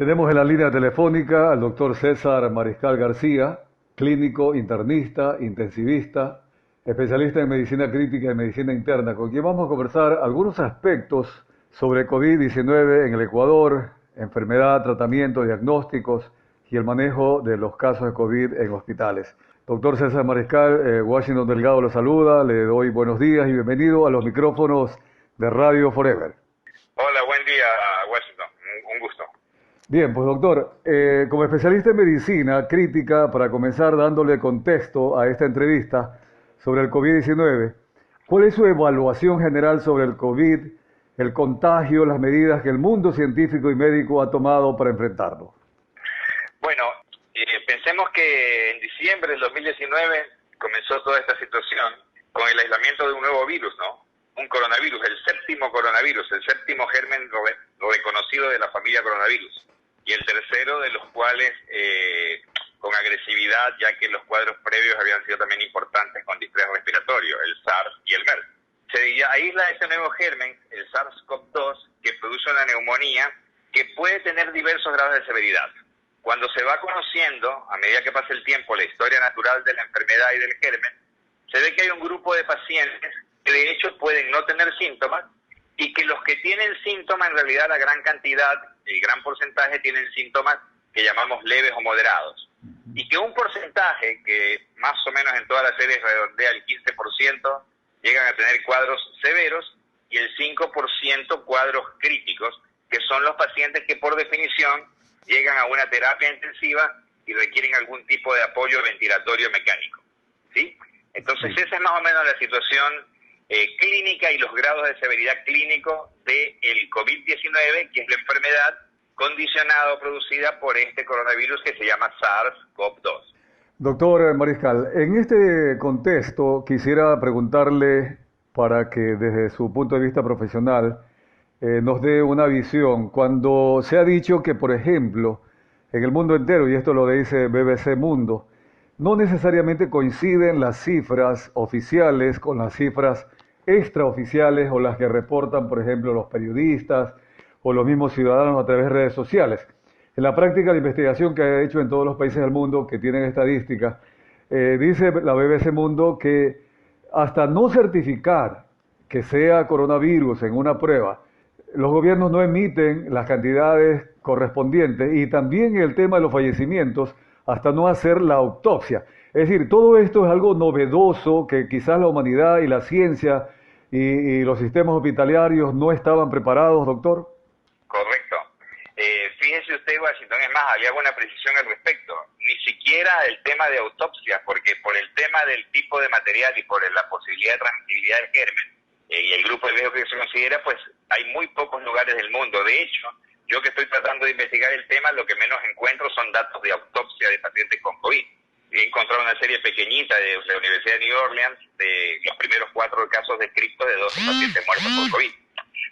Tenemos en la línea telefónica al doctor César Mariscal García, clínico, internista, intensivista, especialista en medicina crítica y medicina interna, con quien vamos a conversar algunos aspectos sobre COVID-19 en el Ecuador, enfermedad, tratamiento, diagnósticos y el manejo de los casos de COVID en hospitales. Doctor César Mariscal, Washington Delgado lo saluda, le doy buenos días y bienvenido a los micrófonos de Radio Forever. Hola, buen día, Washington. Un gusto. Bien, pues doctor, como especialista en medicina crítica, para comenzar dándole contexto a esta entrevista sobre el COVID-19, ¿cuál es su evaluación general sobre el COVID, el contagio, las medidas que el mundo científico y médico ha tomado para enfrentarlo? Bueno, pensemos que en diciembre del 2019 comenzó toda esta situación con el aislamiento de un nuevo virus, ¿no? Un coronavirus, el séptimo coronavirus, el séptimo germen reconocido de la familia coronavirus. Y el tercero de los cuales con agresividad, ya que los cuadros previos habían sido también importantes con distrés respiratorio, el SARS y el MERS. Se aísla este nuevo germen, el SARS-CoV-2, que produce una neumonía que puede tener diversos grados de severidad. Cuando se va conociendo, a medida que pasa el tiempo, la historia natural de la enfermedad y del germen, se ve que hay un grupo de pacientes que de hecho pueden no tener síntomas y que los que tienen síntomas, en realidad la gran cantidad, el gran porcentaje tienen síntomas que llamamos leves o moderados. Y que un porcentaje que más o menos en todas las series redondea el 15%, llegan a tener cuadros severos y el 5% cuadros críticos, que son los pacientes que por definición llegan a una terapia intensiva y requieren algún tipo de apoyo ventilatorio mecánico. ¿Sí? Entonces esa es más o menos la situación clínica y los grados de severidad clínico del COVID-19, que es la enfermedad condicionada o producida por este coronavirus que se llama SARS-CoV-2. Doctor Mariscal, en este contexto quisiera preguntarle, para que desde su punto de vista profesional nos dé una visión. Cuando se ha dicho que, por ejemplo, en el mundo entero, y esto lo dice BBC Mundo, no necesariamente coinciden las cifras oficiales con las cifras extraoficiales o las que reportan, por ejemplo, los periodistas o los mismos ciudadanos a través de redes sociales. En la práctica de investigación que ha hecho en todos los países del mundo que tienen estadísticas, dice la BBC Mundo que hasta no certificar que sea coronavirus en una prueba, los gobiernos no emiten las cantidades correspondientes, y también el tema de los fallecimientos hasta no hacer la autopsia. Es decir, todo esto es algo novedoso que quizás la humanidad y la ciencia y los sistemas hospitalarios no estaban preparados, doctor. Correcto. Fíjese usted, Washington, es más, había una precisión al respecto. Ni siquiera el tema de autopsia, porque por el tema del tipo de material y por la posibilidad de transmisibilidad del germen y el grupo de riesgo que se considera, pues hay muy pocos lugares del mundo. De hecho, yo que estoy tratando de investigar el tema, lo que menos encuentro son datos de autopsia de pacientes con COVID. He encontrado una serie pequeñita de la Universidad de New Orleans de los primeros 4 casos descritos de 12 pacientes muertos por COVID.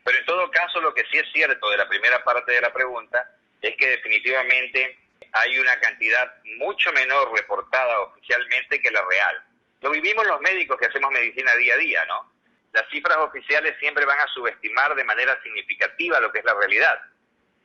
Pero en todo caso, lo que sí es cierto de la primera parte de la pregunta es que definitivamente hay una cantidad mucho menor reportada oficialmente que la real. Lo vivimos los médicos que hacemos medicina día a día, ¿no? Las cifras oficiales siempre van a subestimar de manera significativa lo que es la realidad.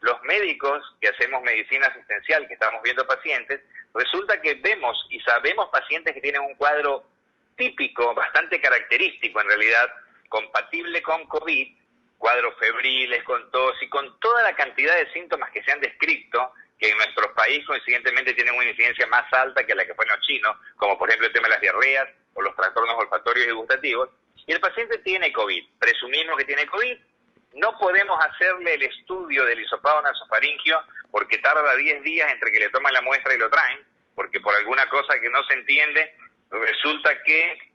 Los médicos que hacemos medicina asistencial, que estamos viendo pacientes, resulta que vemos y sabemos pacientes que tienen un cuadro típico, bastante característico en realidad, compatible con COVID, cuadros febriles, con tos y con toda la cantidad de síntomas que se han descrito, que en nuestro país coincidentemente tienen una incidencia más alta que la que fue en los chinos, como por ejemplo el tema de las diarreas o los trastornos olfatorios y gustativos, y el paciente tiene COVID, presumimos que tiene COVID, no podemos hacerle el estudio del hisopado nasofaringio porque tarda 10 días entre que le toman la muestra y lo traen, porque por alguna cosa que no se entiende, resulta que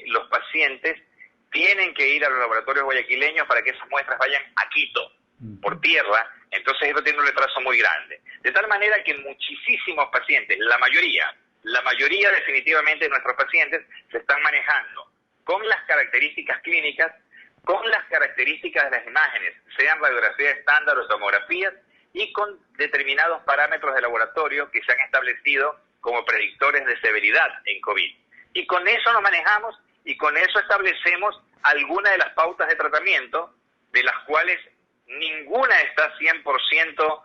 los pacientes tienen que ir a los laboratorios guayaquileños para que esas muestras vayan a Quito, por tierra. Entonces eso tiene un retraso muy grande. De tal manera que muchísimos pacientes, la mayoría definitivamente de nuestros pacientes se están manejando con las características clínicas, con las características de las imágenes, sean radiografías estándar o tomografías, y con determinados parámetros de laboratorio que se han establecido como predictores de severidad en COVID. Y con eso nos manejamos y con eso establecemos algunas de las pautas de tratamiento, de las cuales ninguna está 100%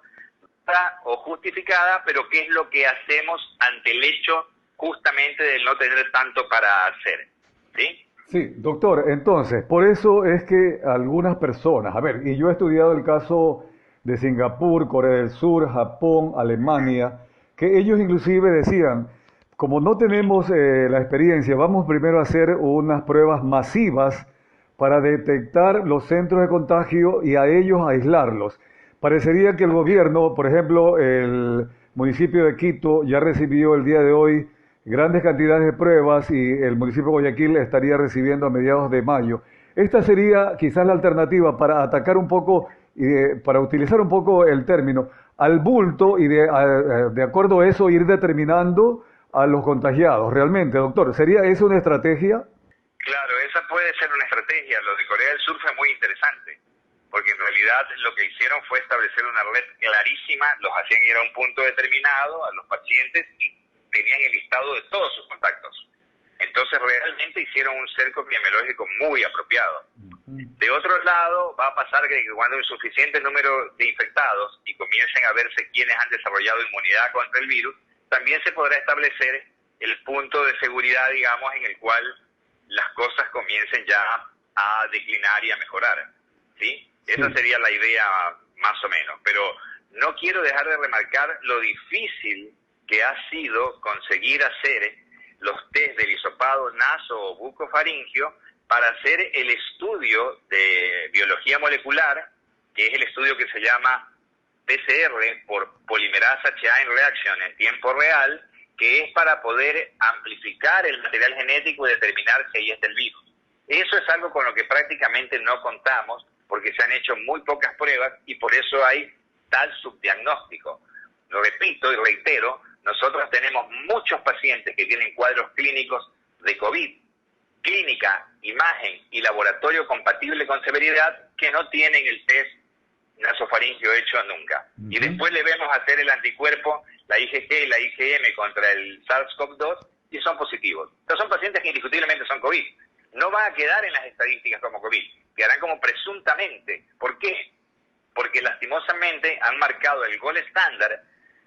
o justificada, pero ¿qué es lo que hacemos ante el hecho justamente de no tener tanto para hacer? ¿Sí? Sí, doctor, entonces, por eso es que algunas personas, a ver, y yo he estudiado el caso de Singapur, Corea del Sur, Japón, Alemania, que ellos inclusive decían, como no tenemos la experiencia, vamos primero a hacer unas pruebas masivas para detectar los centros de contagio y a ellos aislarlos. Parecería que el gobierno, por ejemplo, el municipio de Quito ya recibió el día de hoy grandes cantidades de pruebas y el municipio de Guayaquil estaría recibiendo a mediados de mayo. Esta sería quizás la alternativa para atacar un poco, para utilizar un poco el término, al bulto y de acuerdo a eso ir determinando a los contagiados. Realmente, doctor, ¿sería eso una estrategia? Claro, esa puede ser una estrategia. Lo de Corea del Sur fue muy interesante, porque en realidad lo que hicieron fue establecer una red clarísima, los hacían ir a un punto determinado a los pacientes y tenían el listado de todos sus contactos. Entonces realmente hicieron un cerco epidemiológico muy apropiado. De otro lado, va a pasar que cuando hay un suficiente número de infectados y comiencen a verse quienes han desarrollado inmunidad contra el virus, también se podrá establecer el punto de seguridad, digamos, en el cual las cosas comiencen ya a declinar y a mejorar. ¿Sí? Esa sería la idea más o menos. Pero no quiero dejar de remarcar lo difícil que ha sido conseguir hacer los test del hisopado naso o bucofaringio para hacer el estudio de biología molecular, que es el estudio que se llama PCR, por Polymerase Chain Reaction en tiempo real, que es para poder amplificar el material genético y determinar si ahí está el virus. Eso es algo con lo que prácticamente no contamos, porque se han hecho muy pocas pruebas y por eso hay tal subdiagnóstico. Lo repito y reitero, nosotros tenemos muchos pacientes que tienen cuadros clínicos de COVID, clínica, imagen y laboratorio compatible con severidad, que no tienen el test nasofaringio hecho nunca. Y después le vemos hacer el anticuerpo, la IgG y la IgM contra el SARS-CoV-2 y son positivos. Estos son pacientes que indiscutiblemente son COVID. No van a quedar en las estadísticas como COVID, quedarán como presuntamente. ¿Por qué? Porque lastimosamente han marcado el gol estándar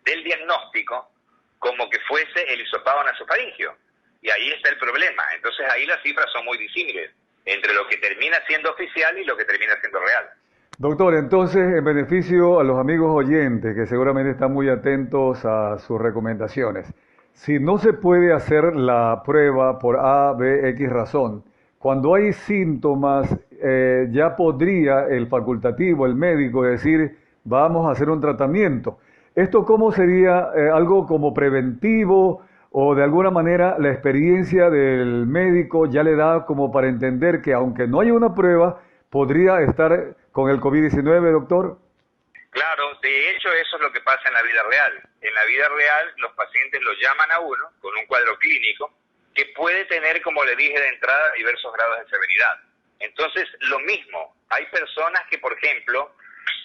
del diagnóstico como que fuese el hisopado nasofaringio. Y ahí está el problema. Entonces ahí las cifras son muy disímiles entre lo que termina siendo oficial y lo que termina siendo real. Doctor, entonces, en beneficio a los amigos oyentes que seguramente están muy atentos a sus recomendaciones, si no se puede hacer la prueba por A, B, X razón, cuando hay síntomas, ya podría el facultativo, el médico, decir, vamos a hacer un tratamiento. ¿Esto cómo sería algo como preventivo o de alguna manera la experiencia del médico ya le da como para entender que aunque no haya una prueba, podría estar con el COVID-19, doctor? Claro, de hecho eso es lo que pasa en la vida real. En la vida real los pacientes lo llaman a uno con un cuadro clínico que puede tener, como le dije de entrada, diversos grados de severidad. Entonces, lo mismo, hay personas que, por ejemplo,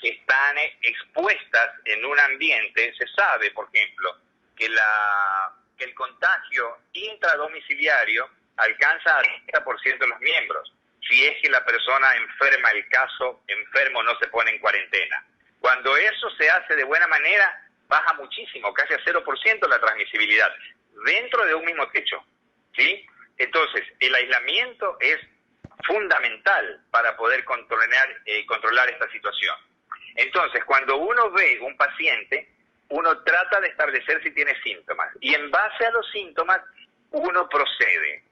están expuestas en un ambiente, se sabe, por ejemplo, que el contagio intradomiciliario alcanza al 30% de los miembros, si es que la persona enferma, el caso enfermo no se pone en cuarentena. Cuando eso se hace de buena manera, baja muchísimo, casi a 0% la transmisibilidad, dentro de un mismo techo, ¿sí? Entonces, el aislamiento es fundamental para poder controlar esta situación. Entonces, cuando uno ve un paciente, uno trata de establecer si tiene síntomas, y en base a los síntomas, uno procede.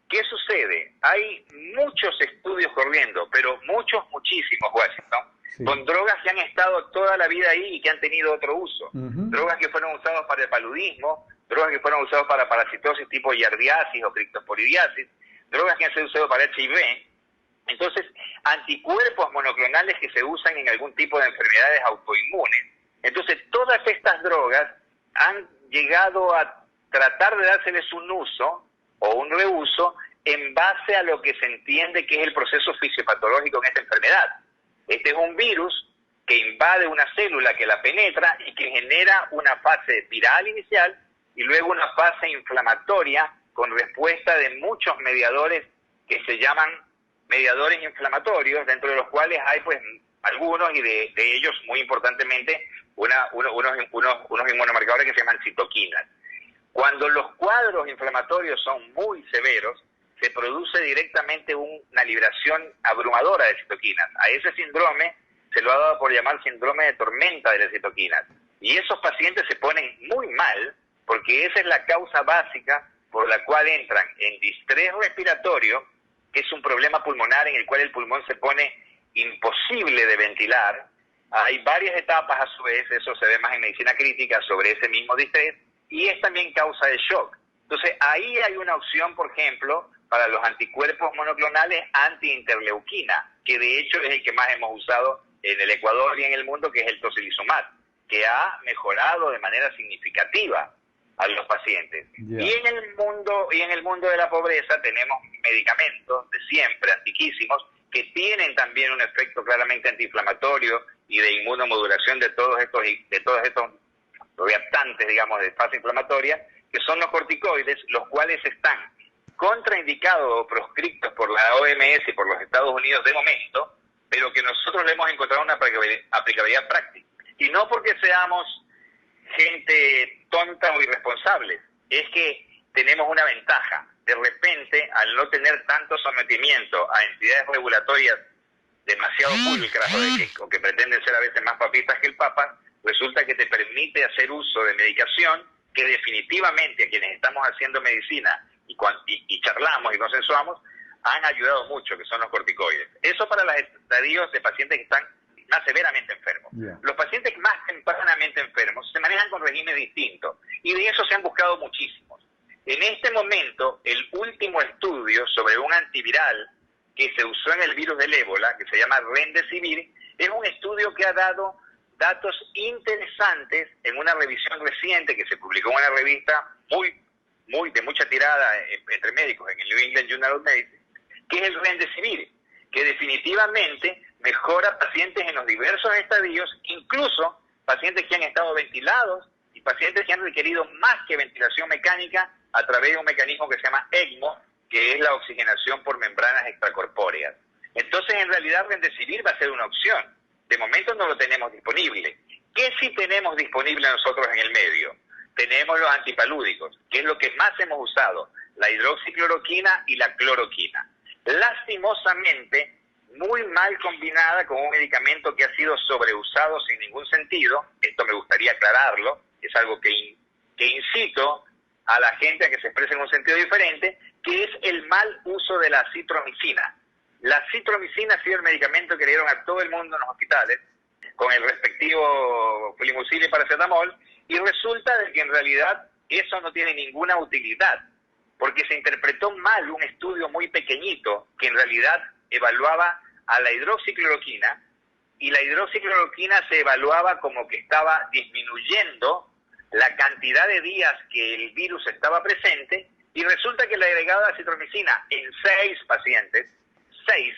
¿Qué sucede? Hay muchos estudios corriendo, pero muchísimos, Washington, sí, con drogas que han estado toda la vida ahí y que han tenido otro uso. Drogas que fueron usadas para el paludismo, drogas que fueron usadas para parasitosis tipo yardiasis o criptosporidiasis, drogas que han sido usadas para HIV. Entonces, anticuerpos monoclonales que se usan en algún tipo de enfermedades autoinmunes. Entonces, todas estas drogas han llegado a tratar de dárseles un uso o un reuso en base a lo que se entiende que es el proceso fisiopatológico en esta enfermedad. Este es un virus que invade una célula, que la penetra y que genera una fase viral inicial y luego una fase inflamatoria con respuesta de muchos mediadores que se llaman mediadores inflamatorios, dentro de los cuales hay pues algunos, y de ellos, muy importantemente, unos inmunomarcadores que se llaman citoquinas. Cuando los cuadros inflamatorios son muy severos, se produce directamente una liberación abrumadora de citoquinas. A ese síndrome se lo ha dado por llamar síndrome de tormenta de las citoquinas. Y esos pacientes se ponen muy mal, porque esa es la causa básica por la cual entran en distrés respiratorio, que es un problema pulmonar en el cual el pulmón se pone imposible de ventilar. Hay varias etapas a su vez, eso se ve más en medicina crítica, sobre ese mismo distrés, y es también causa de shock. Entonces, ahí hay una opción, por ejemplo, para los anticuerpos monoclonales anti-interleuquina, que de hecho es el que más hemos usado en el Ecuador y en el mundo, que es el tocilizumab, que ha mejorado de manera significativa a los pacientes. Yeah. Y en el mundo de la pobreza tenemos medicamentos de siempre, antiquísimos, que tienen también un efecto claramente antiinflamatorio y de inmunomodulación de todos estos reactantes, digamos, de fase inflamatoria, que son los corticoides, los cuales están contraindicados o proscriptos por la OMS y por los Estados Unidos de momento, pero que nosotros le hemos encontrado una aplicabilidad práctica. Y no porque seamos gente tonta o irresponsables, es que tenemos una ventaja. De repente, al no tener tanto sometimiento a entidades regulatorias demasiado pulcras o que pretenden ser a veces más papistas que el Papa, resulta que te permite hacer uso de medicación que definitivamente a quienes estamos haciendo medicina y charlamos y consensuamos, han ayudado mucho, que son los corticoides. Eso para los estadios de pacientes que están más severamente enfermos. Yeah. Los pacientes más tempranamente enfermos se manejan con regímenes distintos, y de eso se han buscado muchísimos. En este momento, el último estudio sobre un antiviral que se usó en el virus del ébola, que se llama Remdesivir, es un estudio que ha dado datos interesantes en una revisión reciente que se publicó en una revista de mucha tirada entre médicos, en el New England Journal of Medicine, que es el Remdesivir, que definitivamente mejora pacientes en los diversos estadios, incluso pacientes que han estado ventilados y pacientes que han requerido más que ventilación mecánica a través de un mecanismo que se llama ECMO, que es la oxigenación por membranas extracorpóreas. Entonces, en realidad, Remdesivir va a ser una opción. De momento no lo tenemos disponible. ¿Qué sí tenemos disponible nosotros en el medio? Tenemos los antipalúdicos, que es lo que más hemos usado, la hidroxicloroquina y la cloroquina. Lastimosamente, muy mal combinada con un medicamento que ha sido sobreusado sin ningún sentido. Esto me gustaría aclararlo, es algo que incito a la gente a que se exprese en un sentido diferente, que es el mal uso de la citromicina. La citromicina ha sido el medicamento que le dieron a todo el mundo en los hospitales, con el respectivo flimucil y paracetamol, y resulta de que en realidad eso no tiene ninguna utilidad, porque se interpretó mal un estudio muy pequeñito que en realidad evaluaba a la hidroxicloroquina, y la hidroxicloroquina se evaluaba como que estaba disminuyendo la cantidad de días que el virus estaba presente, y resulta que el agregado de citromicina en 6 pacientes, 6,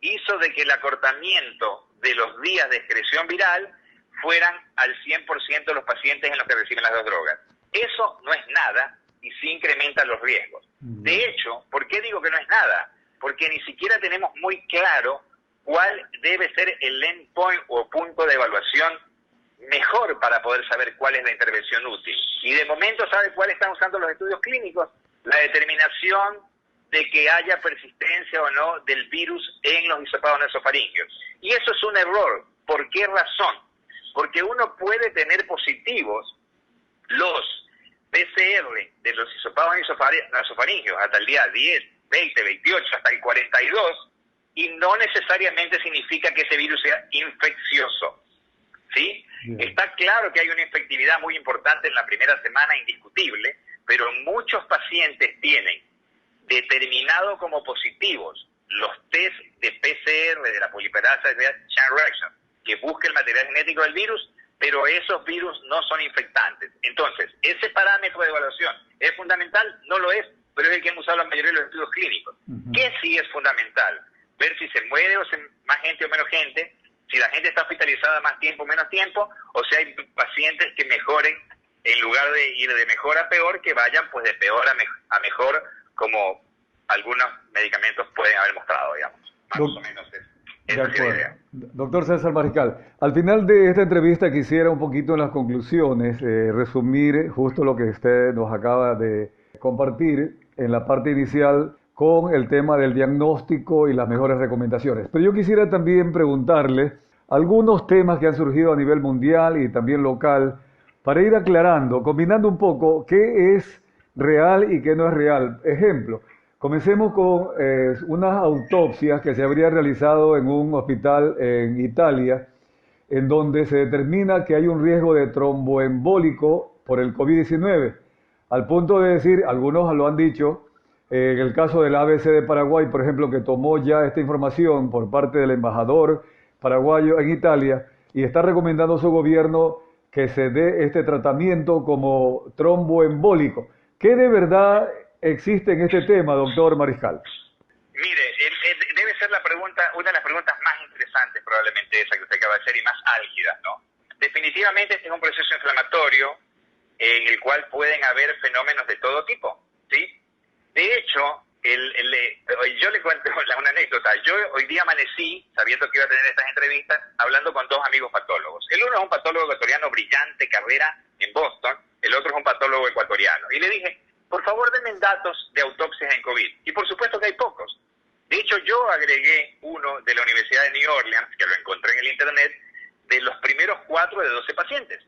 hizo de que el acortamiento de los días de excreción viral fueran al 100% de los pacientes en los que reciben las dos drogas. Eso no es nada y sí incrementa los riesgos. De hecho, ¿por qué digo que no es nada? Porque ni siquiera tenemos muy claro cuál debe ser el endpoint o punto de evaluación mejor para poder saber cuál es la intervención útil. Y de momento, ¿sabe cuál están usando los estudios clínicos? La determinación de que haya persistencia o no del virus en los hisopados nasofaringeos. Y eso es un error. ¿Por qué razón? Porque uno puede tener positivos los PCR de los hisopados nasofaringeos hasta el día 10, 20, 28, hasta el 42, y no necesariamente significa que ese virus sea infeccioso. ¿Sí? Está claro que hay una infectividad muy importante en la primera semana, indiscutible, pero muchos pacientes tienen determinado como positivos los test de PCR de la polimerasa de chain reaction, que busca el material genético del virus, pero esos virus no son infectantes. Entonces, ese parámetro de evaluación ¿es fundamental? No lo es, pero es el que hemos usado la mayoría de los estudios clínicos. ¿Qué sí es fundamental? Ver si se muere más gente o menos gente, si la gente está hospitalizada más tiempo o menos tiempo, o si hay pacientes que mejoren, en lugar de ir de mejor a peor, que vayan pues de peor a mejor, como algunos medicamentos pueden haber mostrado, digamos. Más o menos eso. De Esa es la acuerdo. idea. Doctor César Mariscal, al final de esta entrevista quisiera un poquito en las conclusiones resumir justo lo que usted nos acaba de compartir en la parte inicial con el tema del diagnóstico y las mejores recomendaciones. Pero yo quisiera también preguntarle algunos temas que han surgido a nivel mundial y también local para ir aclarando, combinando un poco qué es real y qué no es real. Ejemplo, comencemos con unas autopsias que se habría realizado en un hospital en Italia, en donde se determina que hay un riesgo de tromboembólico por el COVID-19, al punto de decir, algunos lo han dicho, en el caso del ABC de Paraguay, por ejemplo, que tomó ya esta información por parte del embajador paraguayo en Italia y está recomendando a su gobierno que se dé este tratamiento como tromboembólico. ¿Qué de verdad existe en este tema, doctor Mariscal? Mire, debe ser la pregunta, una de las preguntas más interesantes probablemente esa que usted acaba de hacer y más álgidas, ¿no? Definitivamente este es un proceso inflamatorio en el cual pueden haber fenómenos de todo tipo, ¿sí? De hecho, yo le cuento una anécdota. Yo hoy día amanecí, sabiendo que iba a tener estas entrevistas, hablando con dos amigos patólogos. El uno es un patólogo ecuatoriano brillante, carrera en Boston, el otro es un patólogo ecuatoriano. Y le dije, por favor, denme datos de autopsias en COVID. Y por supuesto que hay pocos. De hecho, yo agregué uno de la Universidad de New Orleans, que lo encontré en el Internet, de los primeros 4 de 12 pacientes.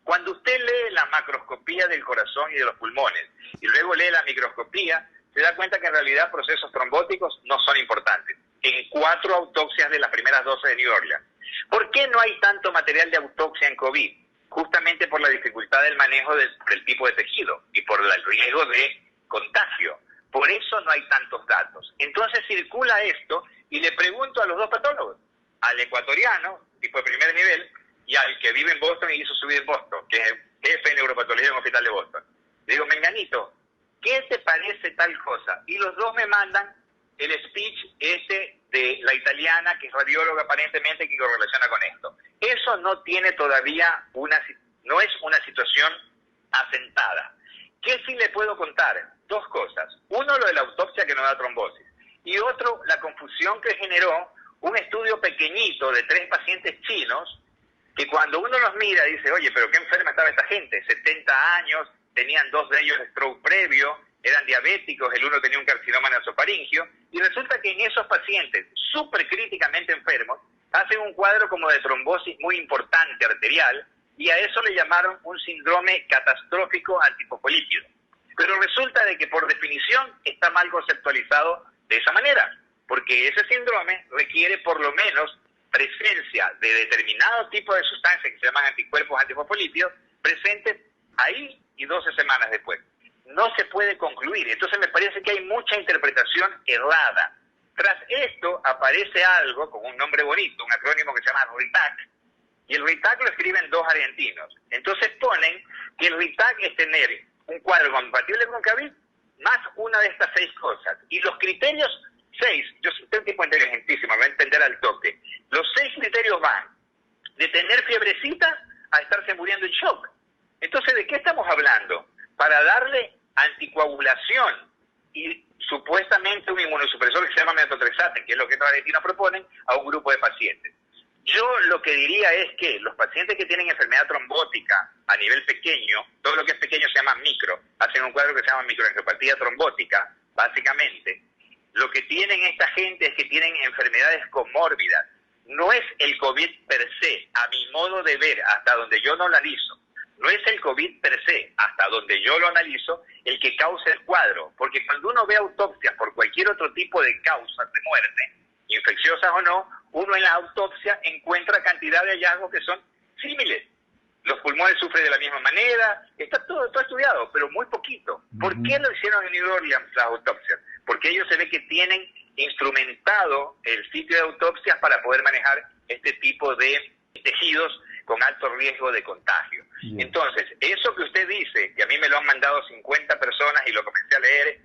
Cuando usted lee la macroscopía del corazón y de los pulmones, y luego lee la microscopía, se da cuenta que en realidad procesos trombóticos no son importantes. En 4 autopsias de las primeras 12 de New Orleans. ¿Por qué no hay tanto material de autopsia en COVID? Justamente por la dificultad del manejo del tipo de tejido y por el riesgo de contagio. Por eso no hay tantos datos. Entonces circula esto y le pregunto a los dos patólogos, al ecuatoriano, tipo de primer nivel, y al que vive en Boston y hizo su vida en Boston, que es jefe de neuropatología en un hospital de Boston. Le digo, Menganito, ¿qué te parece tal cosa? Y los dos me mandan el speech ese de la italiana, que es radióloga aparentemente, que correlaciona con esto. Eso no tiene todavía no es una situación asentada. ¿Qué sí le puedo contar? 2 cosas. Uno, lo de la autopsia que no da trombosis. Y otro, la confusión que generó un estudio pequeñito de 3 pacientes chinos, que cuando uno los mira dice, oye, pero qué enferma estaba esta gente, 70 años, tenían 2 de ellos stroke previo, eran diabéticos, el uno tenía un carcinoma nasofaringio, y resulta que en esos pacientes súper críticamente enfermos, hacen un cuadro como de trombosis muy importante arterial, y a eso le llamaron un síndrome catastrófico antifosfolípido. Pero resulta de que por definición está mal conceptualizado de esa manera, porque ese síndrome requiere por lo menos presencia de determinado tipo de sustancias que se llaman anticuerpos antifosfolípidos presentes ahí y 12 semanas después. No se puede concluir. Entonces me parece que hay mucha interpretación errada. Tras esto aparece algo con un nombre bonito, un acrónimo que se llama RITAC, y el RITAC lo escriben 2 argentinos. Entonces ponen que el RITAC es tener un cuadro compatible con COVID más una de estas 6 cosas. Y los criterios 6, yo soy un tipo inteligentísimo, me voy a entender al toque. Los 6 criterios van de tener fiebrecita a estarse muriendo en shock. Entonces, ¿de qué estamos hablando? Para darle anticoagulación y supuestamente un inmunosupresor que se llama metotrexate, que es lo que estos argentinos proponen, a un grupo de pacientes. Yo lo que diría es que los pacientes que tienen enfermedad trombótica a nivel pequeño, todo lo que es pequeño se llama micro, hacen un cuadro que se llama microangiopatía trombótica, básicamente. Lo que tienen esta gente es que tienen enfermedades comórbidas. No es el COVID per se, a mi modo de ver, hasta donde yo lo analizo. No es el COVID per se, hasta donde yo lo analizo, el que causa el cuadro. Porque cuando uno ve autopsias por cualquier otro tipo de causas de muerte, infecciosas o no, uno en la autopsia encuentra cantidad de hallazgos que son similares. Los pulmones sufren de la misma manera, está todo estudiado, pero muy poquito. ¿Por qué lo hicieron en New Orleans las autopsias? Porque ellos se ve que tienen instrumentado el sitio de autopsias para poder manejar este tipo de tejidos con alto riesgo de contagio. Entonces, eso que usted dice, que a mí me lo han mandado 50 personas y lo comencé a leer,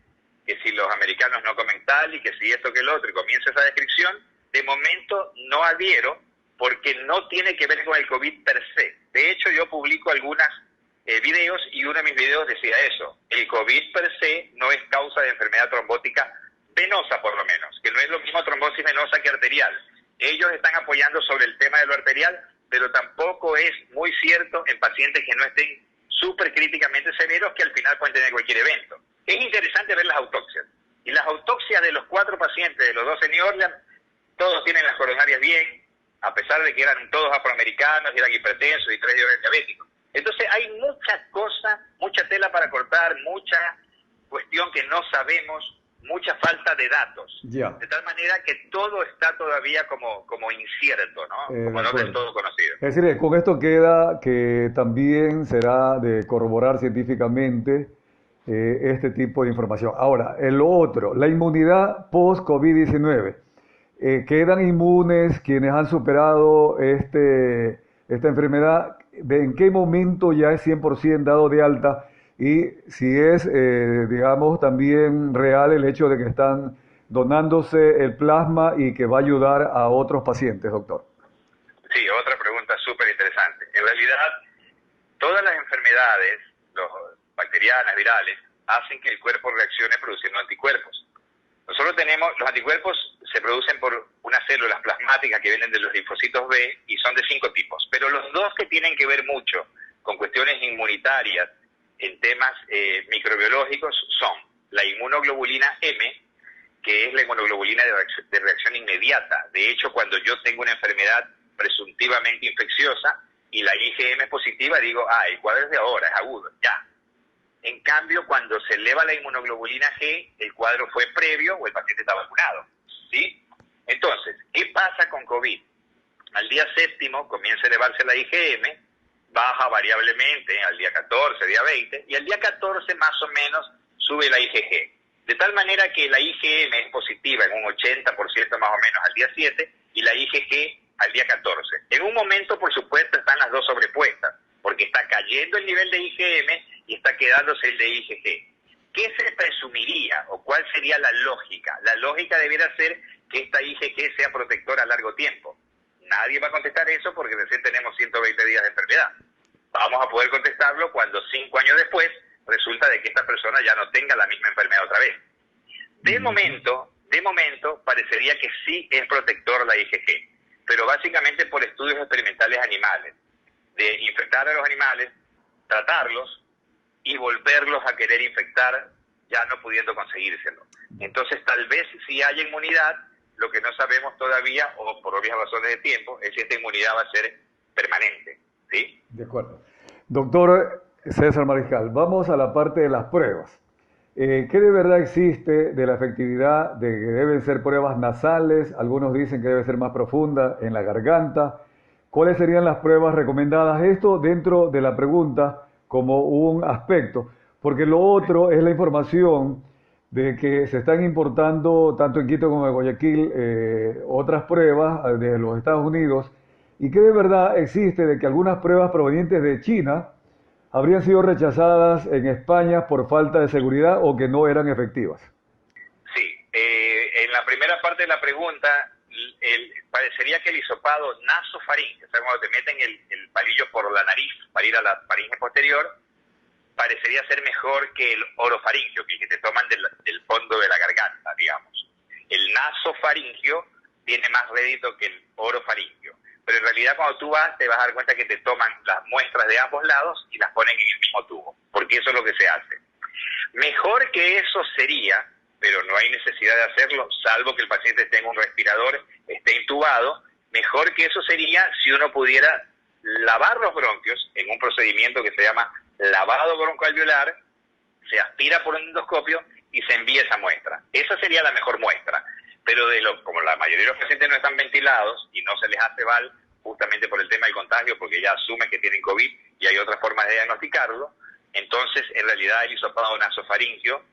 que si los americanos no comen tal y que si esto que el otro, y comienza esa descripción, de momento no adhiero porque no tiene que ver con el COVID per se. De hecho, yo publico algunas videos y uno de mis videos decía eso. El COVID per se no es causa de enfermedad trombótica venosa, por lo menos, que no es lo mismo trombosis venosa que arterial. Ellos están apoyando sobre el tema de lo arterial, pero tampoco es muy cierto en pacientes que no estén súper críticamente severos, que al final pueden tener cualquier evento. Es interesante ver las autopsias. Y las autopsias de los 4 pacientes, de los 2 en New Orleans, todos tienen las coronarias bien, a pesar de que eran todos afroamericanos, y eran hipertensos y 3 eran diabéticos. Entonces hay mucha cosa, mucha tela para cortar, mucha cuestión que no sabemos, mucha falta de datos. Ya. De tal manera que todo está todavía como incierto, ¿no? Como no del todo conocido. Es decir, con esto queda que también será de corroborar científicamente este tipo de información. Ahora, el otro, la inmunidad post-COVID-19. ¿Quedan inmunes quienes han superado esta enfermedad? ¿En qué momento ya es 100% dado de alta? Y si es, digamos, también real el hecho de que están donándose el plasma y que va a ayudar a otros pacientes, doctor. Sí, otra pregunta súper interesante. En realidad, todas las enfermedades, bacterianas, virales, hacen que el cuerpo reaccione produciendo anticuerpos. Nosotros tenemos, los anticuerpos se producen por unas células plasmáticas que vienen de los linfocitos B y son de 5 tipos, pero los 2 que tienen que ver mucho con cuestiones inmunitarias en temas microbiológicos son la inmunoglobulina M, que es la inmunoglobulina de reacción inmediata. De hecho, cuando yo tengo una enfermedad presuntivamente infecciosa y la IgM es positiva, digo, el cuadro es de ahora, es agudo, ya. En cambio, cuando se eleva la inmunoglobulina G, el cuadro fue previo o el paciente está vacunado, ¿sí? Entonces, ¿qué pasa con COVID? Al día 7º comienza a elevarse la IgM, baja variablemente al día 14, día 20, y al día 14 más o menos sube la IgG. De tal manera que la IgM es positiva en un 80% más o menos al día 7 y la IgG al día 14. En un momento, por supuesto, están las dos sobrepuestas, porque está cayendo el nivel de IgM y está quedándose el de IgG. ¿Qué se presumiría o cuál sería la lógica? La lógica debiera ser que esta IgG sea protectora a largo tiempo. Nadie va a contestar eso porque recién tenemos 120 días de enfermedad. Vamos a poder contestarlo cuando 5 años después resulta de que esta persona ya no tenga la misma enfermedad otra vez. De momento, parecería que sí es protector la IgG, pero básicamente por estudios experimentales animales, de infectar a los animales, tratarlos y volverlos a querer infectar, ya no pudiendo conseguírselo. Entonces, tal vez sí haya inmunidad, lo que no sabemos todavía, o por obvias razones de tiempo, es si esta inmunidad va a ser permanente, ¿sí? De acuerdo. Doctor César Mariscal, vamos a la parte de las pruebas. ¿Qué de verdad existe de la efectividad de que deben ser pruebas nasales? Algunos dicen que debe ser más profunda en la garganta. ¿Cuáles serían las pruebas recomendadas? Esto dentro de la pregunta como un aspecto, porque lo otro es la información de que se están importando tanto en Quito como en Guayaquil otras pruebas de los Estados Unidos, y que de verdad existe de que algunas pruebas provenientes de China habrían sido rechazadas en España por falta de seguridad o que no eran efectivas. Sí, en la primera parte de la pregunta, parecería que el hisopado nasofaríngeo, o sea, cuando te meten el palillo por la nariz para ir a la faringe posterior, parecería ser mejor que el orofaringio, que te toman del fondo de la garganta, digamos. El nasofaringio tiene más rédito que el orofaringio. Pero en realidad cuando tú vas, te vas a dar cuenta que te toman las muestras de ambos lados y las ponen en el mismo tubo, porque eso es lo que se hace. Mejor que eso sería, pero no hay necesidad de hacerlo, salvo que el paciente tenga un respirador, esté intubado, mejor que eso sería si uno pudiera lavar los bronquios en un procedimiento que se llama lavado broncoalveolar, se aspira por un endoscopio y se envía esa muestra. Esa sería la mejor muestra. Pero como la mayoría de los pacientes no están ventilados y no se les hace VAL, justamente por el tema del contagio, porque ya asumen que tienen COVID y hay otras formas de diagnosticarlo, entonces en realidad el hisopado nasofaringio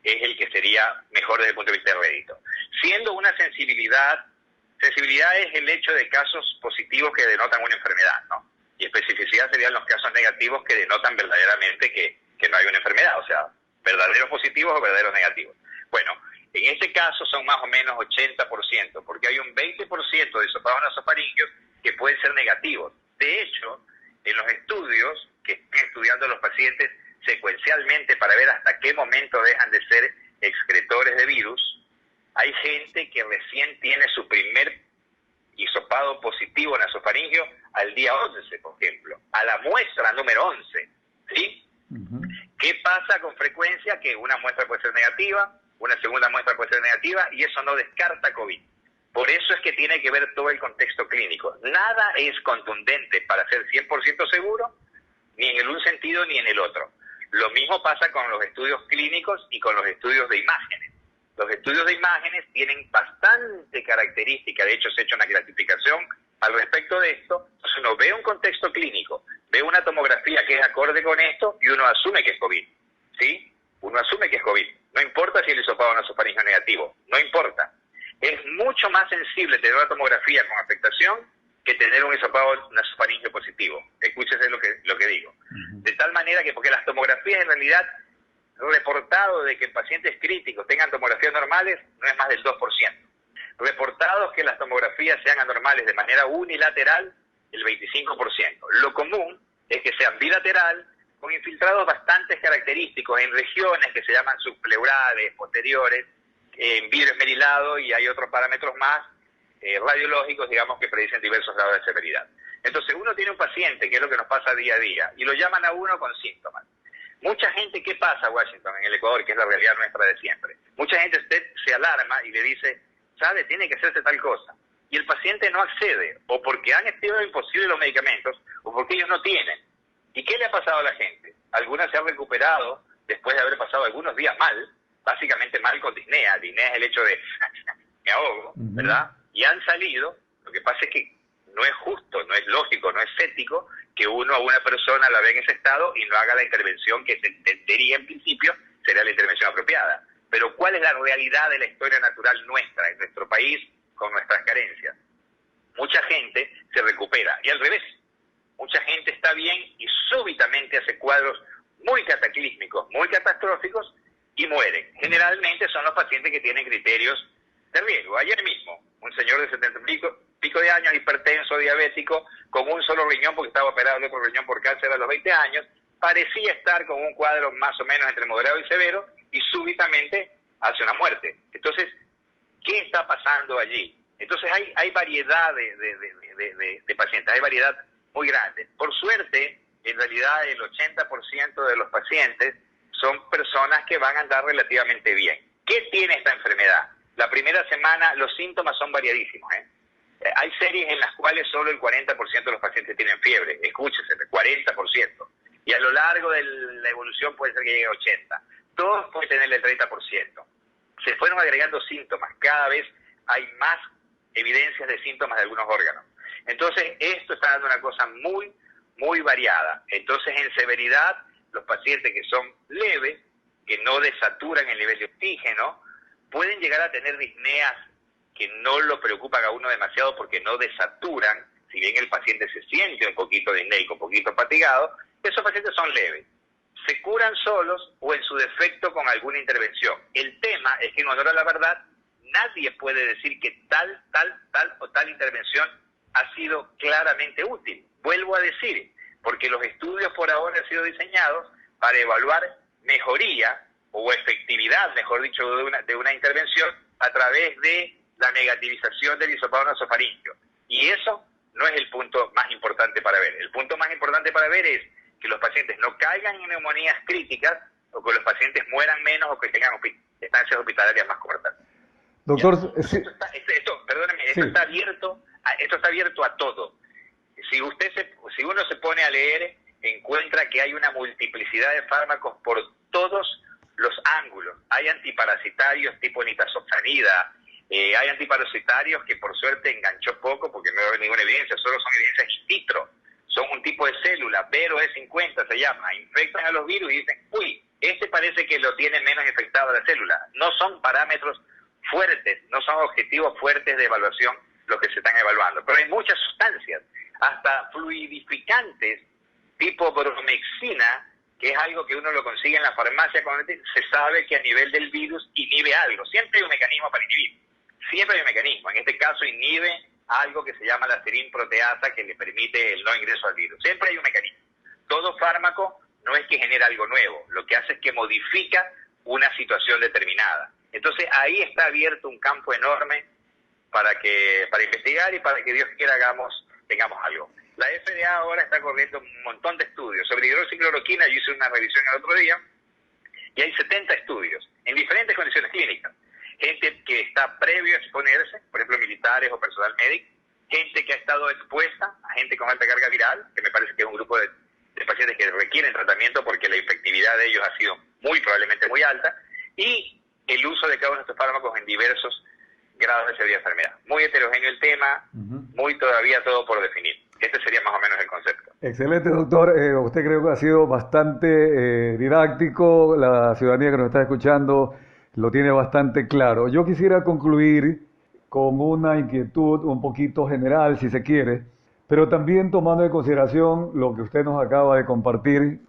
es el que sería mejor desde el punto de vista de rédito. Siendo una sensibilidad es el hecho de casos positivos que denotan una enfermedad, ¿no? Y especificidad serían los casos negativos que denotan verdaderamente que no hay una enfermedad, o sea, verdaderos positivos o verdaderos negativos. Bueno, en este caso son más o menos 80%, porque hay un 20% de hisopados nasofaringios que pueden ser negativos. De hecho, en los estudios que están estudiando a los pacientes secuencialmente para ver hasta qué momento dejan de ser excretores de virus, hay gente que recién tiene su primer hisopado positivo nasofaringeo al día 11, por ejemplo, a la muestra número 11, ¿sí? ¿Qué pasa con frecuencia? Que una muestra puede ser negativa, una segunda muestra puede ser negativa, y eso no descarta COVID. Por eso es que tiene que ver todo el contexto clínico. Nada es contundente para ser 100% seguro, ni en el un sentido ni en el otro. Lo mismo pasa con los estudios clínicos y con los estudios de imágenes. Los estudios de imágenes tienen bastante característica, de hecho se ha hecho una clasificación al respecto de esto. Entonces uno ve un contexto clínico, ve una tomografía que es acorde con esto y uno asume que es COVID, ¿sí? Uno asume que es COVID. No importa si el hisopado nasofaringeo es negativo, no importa. Es mucho más sensible tener una tomografía con afectación que tener un hisopado nasofaringeo positivo. Escúchese lo que digo. De tal manera que, porque las tomografías en realidad, reportado de que pacientes críticos tengan tomografías normales, no es más del 2%. Reportados que las tomografías sean anormales de manera unilateral, el 25%. Lo común es que sean bilateral, con infiltrados bastante característicos en regiones que se llaman subpleurales, posteriores, en vidrio esmerilado, y hay otros parámetros más radiológicos, digamos, que predicen diversos grados de severidad. Entonces uno tiene un paciente, que es lo que nos pasa día a día, y lo llaman a uno con síntomas. Mucha gente, ¿qué pasa, Washington, en el Ecuador, que es la realidad nuestra de siempre? Mucha gente se alarma y le dice, ¿sabe? Tiene que hacerse tal cosa. Y el paciente no accede, o porque han sido imposibles los medicamentos, o porque ellos no tienen. ¿Y qué le ha pasado a la gente? Algunas se han recuperado después de haber pasado algunos días mal, básicamente mal con disnea. Disnea es el hecho de me ahogo, ¿verdad? Y han salido. Lo que pasa es que no es justo, no es lógico, no es ético que uno a una persona la ve en ese estado y no haga la intervención que se entendería en principio sería la intervención apropiada. Pero ¿cuál es la realidad de la historia natural nuestra, en nuestro país, con nuestras carencias? Mucha gente se recupera, y al revés, mucha gente está bien y súbitamente hace cuadros muy cataclísmicos, muy catastróficos, y mueren. Generalmente son los pacientes que tienen criterios de riesgo. Ayer mismo, un señor de 70 y pico de años, hipertenso, diabético, con un solo riñón porque estaba operado de otro riñón por cáncer a los 20 años, parecía estar con un cuadro más o menos entre moderado y severo, y súbitamente hace una muerte. Entonces, ¿qué está pasando allí? Entonces hay variedad de pacientes, hay variedad muy grande. Por suerte, en realidad el 80% de los pacientes son personas que van a andar relativamente bien. ¿Qué tiene esta enfermedad? La primera semana los síntomas son variadísimos, Hay series en las cuales solo el 40% de los pacientes tienen fiebre, escúchese, el 40%. Y a lo largo de la evolución puede ser que llegue a 80%. Todos pueden tener el 30%. Se fueron agregando síntomas, cada vez hay más evidencias de síntomas de algunos órganos. Entonces, esto está dando una cosa muy, muy variada. Entonces, en severidad, los pacientes que son leves, que no desaturan el nivel de oxígeno, pueden llegar a tener disneas que no lo preocupan a uno demasiado porque no desaturan, si bien el paciente se siente un poquito disneico, un poquito fatigado, esos pacientes son leves. Se curan solos o en su defecto con alguna intervención. El tema es que, en honor a la verdad, nadie puede decir que tal o tal intervención ha sido claramente útil. Vuelvo a decir, porque los estudios por ahora han sido diseñados para evaluar mejoría o efectividad, mejor dicho, de una intervención a través de la negativización del hisopado nasofaríngeo. Y eso no es el punto más importante para ver. El punto más importante para ver es que los pacientes no caigan en neumonías críticas, o que los pacientes mueran menos, o que tengan estancias hospitalarias más cortas. Doctor, sí. Perdóneme, Sí. esto está abierto a todo. Si uno se pone a leer, encuentra que hay una multiplicidad de fármacos por todos los ángulos. Hay antiparasitarios tipo nitazoxanida, hay antiparasitarios que por suerte enganchó poco porque no hay ninguna evidencia, solo son evidencias in vitro. Son un tipo de célula, Vero E50 se llama, infectan a los virus y dicen, uy, este parece que lo tiene menos infectado la célula. No son parámetros fuertes, no son objetivos fuertes de evaluación los que se están evaluando. Pero hay muchas sustancias, hasta fluidificantes, tipo bromexina, que es algo que uno lo consigue en la farmacia, se sabe que a nivel del virus inhibe algo. Siempre hay un mecanismo para inhibir, siempre hay un mecanismo. En este caso inhibe algo que se llama la serinproteasa, que le permite el no ingreso al virus. Siempre hay un mecanismo. Todo fármaco no es que genera algo nuevo, lo que hace es que modifica una situación determinada. Entonces ahí está abierto un campo enorme para investigar y para que Dios quiera tengamos algo. La FDA ahora está corriendo un montón de estudios sobre hidroxicloroquina. Yo hice una revisión el otro día y hay 70 estudios en diferentes condiciones clínicas. Gente que está previo a exponerse, por ejemplo militares o personal médico, gente que ha estado expuesta a gente con alta carga viral, que me parece que es un grupo de pacientes que requieren tratamiento porque la efectividad de ellos ha sido probablemente muy alta, y el uso de cada uno de estos fármacos en diversos grados de severidad de enfermedad. Muy heterogéneo el tema, muy todavía todo por definir. Este sería más o menos el concepto. Excelente, doctor. Usted creo que ha sido bastante didáctico. La ciudadanía que nos está escuchando lo tiene bastante claro. Yo quisiera concluir con una inquietud un poquito general, si se quiere, pero también tomando en consideración lo que usted nos acaba de compartir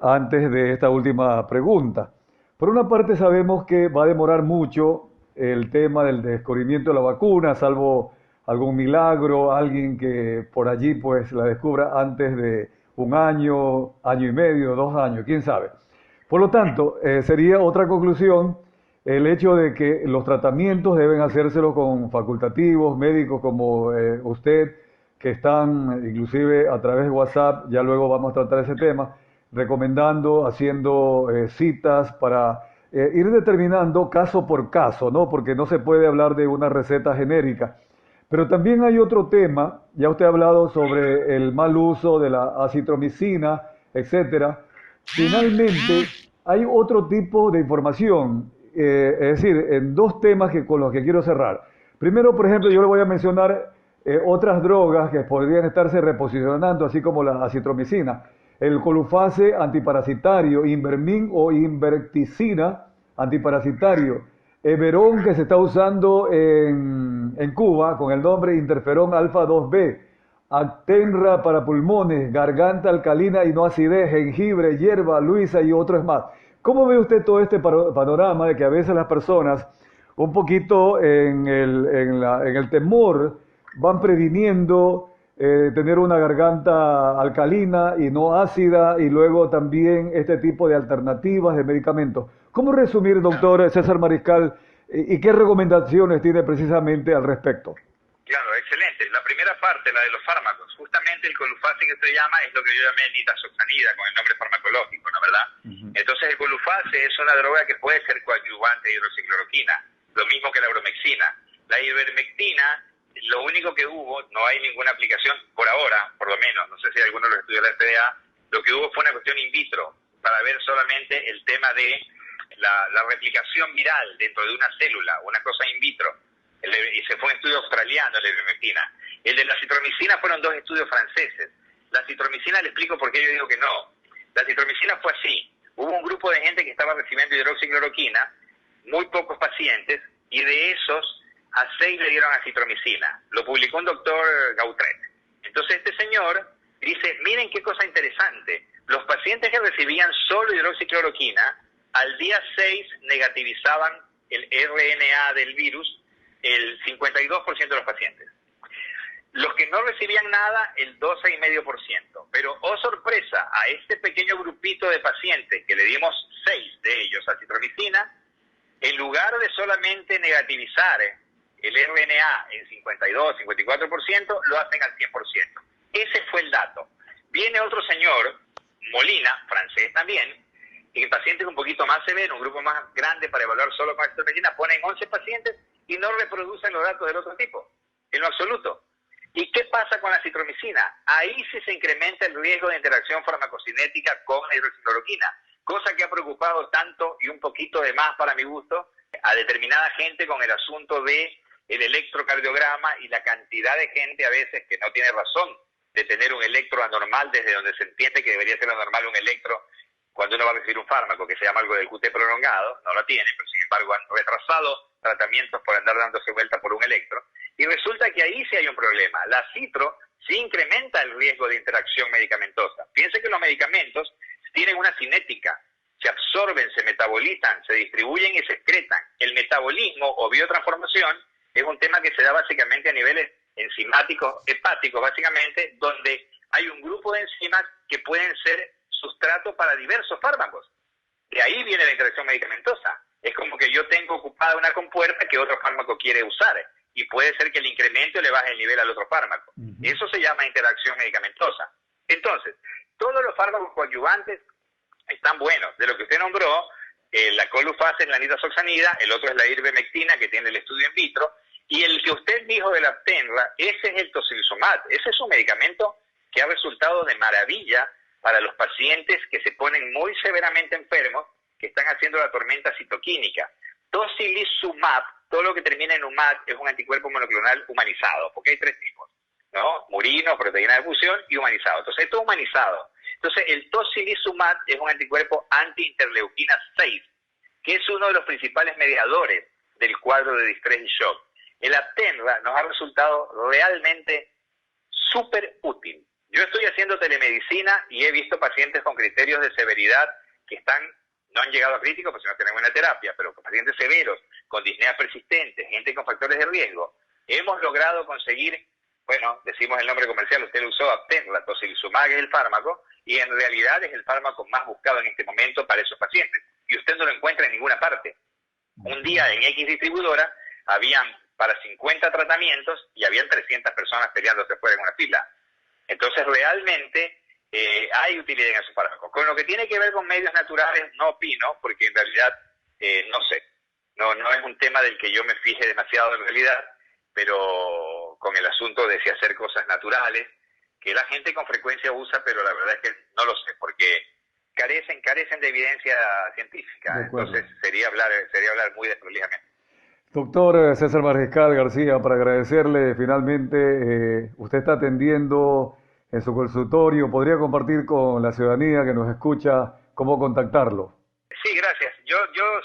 antes de esta última pregunta. Por una parte sabemos que va a demorar mucho el tema del descubrimiento de la vacuna, salvo algún milagro, alguien que por allí pues la descubra antes de un año, año y medio, 2 años, quién sabe. Por lo tanto, sería otra conclusión el hecho de que los tratamientos deben hacérselo con facultativos, médicos como usted, que están inclusive a través de WhatsApp, ya luego vamos a tratar ese tema, recomendando, haciendo citas para ir determinando caso por caso, ¿no? Porque no se puede hablar de una receta genérica. Pero también hay otro tema, ya usted ha hablado sobre el mal uso de la acitromicina, etcétera. Finalmente, hay otro tipo de información, es decir, en 2 temas con los que quiero cerrar. Primero, por ejemplo, yo le voy a mencionar otras drogas que podrían estarse reposicionando, así como la acitromicina. El colufase antiparasitario, Invermin o Inverticina antiparasitario, Everón, que se está usando en Cuba con el nombre interferón alfa 2B, Actenra para pulmones, garganta alcalina y no acidez, jengibre, hierba, luisa y otros más. ¿Cómo ve usted todo este panorama de que a veces las personas, un poquito en el temor, van previniendo tener una garganta alcalina y no ácida, y luego también este tipo de alternativas de medicamentos? ¿Cómo resumir, doctor César Mariscal, y qué recomendaciones tiene precisamente al respecto? Claro, excelente. La primera parte, la de los fármacos. Justamente el colufase que usted llama es lo que yo llamé nitazoxanida, con el nombre farmacológico, ¿no verdad? Entonces el colufase es una droga que puede ser coadyuvante de hidroxicloroquina, lo mismo que la bromexina. La ivermectina, lo único que hubo, no hay ninguna aplicación por ahora, por lo menos, no sé si alguno lo estudió la FDA, lo que hubo fue una cuestión in vitro, para ver solamente el tema de la replicación viral dentro de una célula, una cosa in vitro, y se fue un estudio australiano de la ivermectina. El de la citromicina fueron 2 estudios franceses. La citromicina, le explico por qué yo digo que no. La citromicina fue así: hubo un grupo de gente que estaba recibiendo hidroxicloroquina, muy pocos pacientes, y de esos a 6 le dieron acitromicina. Lo publicó un doctor Gautret. Entonces este señor dice, miren qué cosa interesante, los pacientes que recibían solo hidroxicloroquina, al día 6 negativizaban el RNA del virus el 52% de los pacientes. Los que no recibían nada, el 12,5%. Pero, oh sorpresa, a este pequeño grupito de pacientes, que le dimos 6 de ellos acitromicina, en lugar de solamente negativizar el RNA en 52-54%, lo hacen al 100%. Ese fue el dato. Viene otro señor, Molina, francés también, y en pacientes un poquito más severos, un grupo más grande para evaluar solo con acitromicina, ponen 11 pacientes y no reproducen los datos del otro tipo, en lo absoluto. ¿Y qué pasa con la citromicina? Ahí sí se incrementa el riesgo de interacción farmacocinética con la hidroxicloroquina, cosa que ha preocupado tanto y un poquito de más para mi gusto a determinada gente con el asunto de el electrocardiograma y la cantidad de gente a veces que no tiene razón de tener un electro anormal, desde donde se entiende que debería ser anormal un electro cuando uno va a recibir un fármaco que se llama algo del QT prolongado. No lo tiene, pero sin embargo han retrasado tratamientos por andar dándose vuelta por un electro, y resulta que ahí sí hay un problema. La citro sí incrementa el riesgo de interacción medicamentosa. Piense que los medicamentos tienen una cinética, se absorben, se metabolizan, se distribuyen y se excretan. El metabolismo o biotransformación es un tema que se da básicamente a niveles enzimáticos, hepáticos básicamente, donde hay un grupo de enzimas que pueden ser sustrato para diversos fármacos. De ahí viene la interacción medicamentosa. Es como que yo tengo ocupada una compuerta que otro fármaco quiere usar. y puede ser que el incremento le baje el nivel al otro fármaco. Eso se llama interacción medicamentosa. Entonces, todos los fármacos coadyuvantes están buenos. De lo que usted nombró, la colufasa es la nitazoxanida, el otro es la ivermectina, que tiene el estudio in vitro, y el que usted dijo de la Actenra, ese es el tocilizumab. Ese es un medicamento que ha resultado de maravilla para los pacientes que se ponen muy severamente enfermos, que están haciendo la tormenta citoquímica. Tocilizumab, todo lo que termina en umab, es un anticuerpo monoclonal humanizado, porque hay tres tipos, ¿no? Murino, proteína de fusión y humanizado. Entonces, esto es humanizado. Entonces, el tocilizumab es un anticuerpo anti-interleuquina 6, que es uno de los principales mediadores del cuadro de distrés y shock. El Actenra nos ha resultado realmente súper útil. Yo estoy haciendo telemedicina y he visto pacientes con criterios de severidad que no han llegado a críticos, porque si no tienen buena terapia, pero con pacientes severos, con disnea persistente, gente con factores de riesgo. Hemos logrado conseguir, bueno, decimos el nombre comercial, usted lo usó, Actenra, tocilizumab es el fármaco, y en realidad es el fármaco más buscado en este momento para esos pacientes. Y usted no lo encuentra en ninguna parte. Un día en X distribuidora habían para 50 tratamientos y habían 300 personas peleándose fuera en una fila. Entonces realmente hay utilidad en esos fármacos. Con lo que tiene que ver con medios naturales no opino, porque en realidad no sé. No es un tema del que yo me fije demasiado en realidad, pero con el asunto de si hacer cosas naturales, que la gente con frecuencia usa, pero la verdad es que no lo sé, porque carecen de evidencia científica. Entonces sería hablar muy desprolijamente. Doctor César Mariscal García, para agradecerle finalmente, usted está atendiendo en su consultorio. ¿Podría compartir con la ciudadanía que nos escucha cómo contactarlo? Sí, gracias. Yo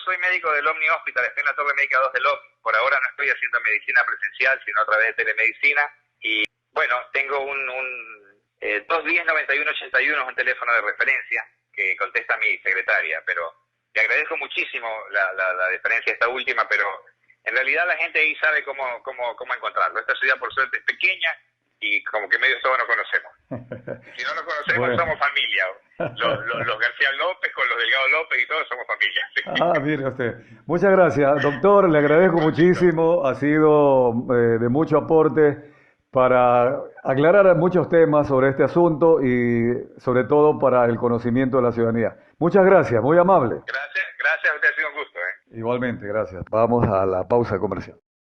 soy médico del Omni Hospital, estoy en la Torre Médica 2 del Omni. Por ahora no estoy haciendo medicina presencial, sino a través de telemedicina. Y bueno, tengo un 210-9181 es un teléfono de referencia que contesta mi secretaria, pero le agradezco muchísimo la deferencia esta última, pero en realidad la gente ahí sabe cómo encontrarlo. Esta ciudad por suerte es pequeña y como que medio todos nos conocemos. Si no nos conocemos, bueno, somos familia. Los García López con los Delgado López y todos somos familia. Ah, mire usted. Muchas gracias, doctor. Le agradezco muchísimo. Ha sido de mucho aporte para aclarar muchos temas sobre este asunto y sobre todo para el conocimiento de la ciudadanía. Muchas gracias, muy amable. Gracias a usted, ha sido un gusto. Igualmente, gracias. Vamos a la pausa comercial.